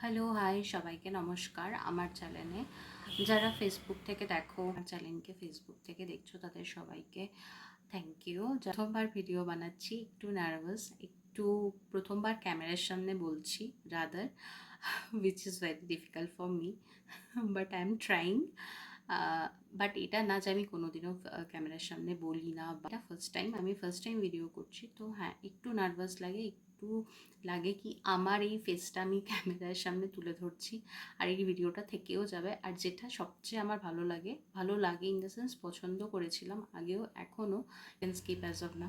Hello, high সবাইকে নমস্কার। আমার চ্যানেলে যারা ফেসবুক থেকে দেখো, আমার চ্যানেলকে ফেসবুক থেকে দেখছো, তাদের সবাইকে থ্যাংক ইউ। প্রথমবার ভিডিও বানাচ্ছি, একটু নার্ভাস, একটু প্রথমবার ক্যামেরার সামনে বলছি, rather which is very difficult for me, but I am trying. But এটা না যে আমি কোনোদিনও ক্যামেরার সামনে বলি না, বা এটা ফার্স্ট টাইম ভিডিও করছি, তো হ্যাঁ একটু নার্ভাস লাগে, একটু লাগে কি আমার এই ফেসটা আমি ক্যামেরার সামনে তুলে ধরছি আর এই ভিডিওটা থেকেও যাবে। আর যেটা সবচেয়ে আমার ভালো লাগে ইন দ্য সেন্স পছন্দ করেছিলাম আগেও, এখনও স্কিপ অ্যাজ অফ না।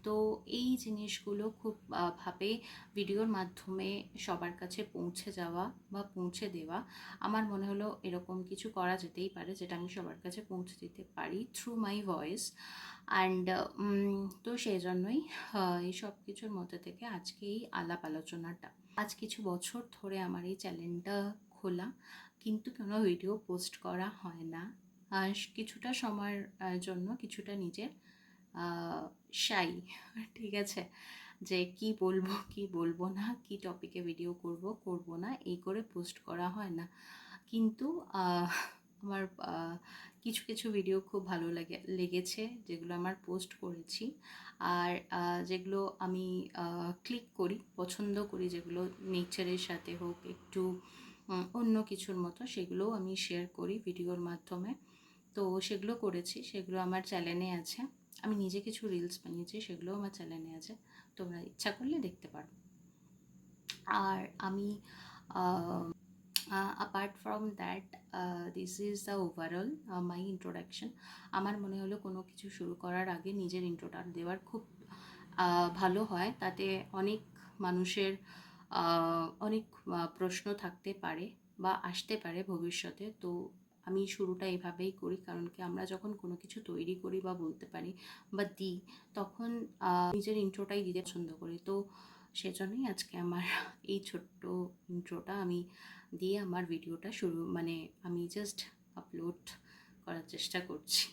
তো এই জিনিসগুলো খুব ভাবে ভিডিওর মাধ্যমে সবার কাছে পৌঁছে যাওয়া বা পৌঁছে দেওয়া, আমার মনে হলো এরকম কিছু করা যেতেই পারে যেটা আমি সবার কাছে পৌঁছে দিতে পারি থ্রু মাই ভয়েস। অ্যান্ড তো সেই জন্যই এই সব কিছুর মধ্যে থেকে আজকে এই আলাপ আলোচনাটা। আজ কিছু বছর ধরে আমার এই চ্যানেলটা খোলা, কিন্তু কোনো ভিডিও পোস্ট করা হয় না। কিছুটা সময়ের জন্য কিছুটা নিজের শাই, ঠিক আছে, যে কি বলবো কি বলবো না, কি টপিকে ভিডিও করব না, এই করে পোস্ট করা হয় না। কিন্তু আমার কিছু কিছু ভিডিও খুব ভালো লেগেছে যেগুলো আমার পোস্ট করেছি। আর যেগুলো আমি ক্লিক করি, পছন্দ করি, যেগুলো নেচারের সাথে হোক, একটু অন্য কিছুর মতো, সেগুলোও আমি শেয়ার করি ভিডিওর মাধ্যমে। তো সেগুলো করেছি, সেগুলো আমার চ্যানেলে আছে। আমি নিজে কিছু রিলস বানিয়েছি, সেগুলোও আমার চ্যানেলে আছে, তোমরা ইচ্ছা করলে দেখতে পারো। আর আমি apart from that, this is the overall my introduction. আমার মনে হলো কোনো কিছু শুরু করার আগে নিজের ইন্ট্রোটা দেওয়ার খুব ভালো হয়, তাতে অনেক মানুষের অনেক প্রশ্ন থাকতে পারে বা আসতে পারে ভবিষ্যতে। তো আমি শুরুটা এইভাবেই করি, কারণ কি আমরা যখন কোনো কিছু তৈরি করি বা বলতে পারি বা দিই, তখন নিজের ইন্ট্রোটাই দিতে পছন্দ করি। তো সেজন্যই আজকে আমার এই ছোট্ট ইন্ট্রোটা আমি দিয়ে আমার ভিডিওটা শুরু, মানে আমি জাস্ট আপলোড করার চেষ্টা করছি।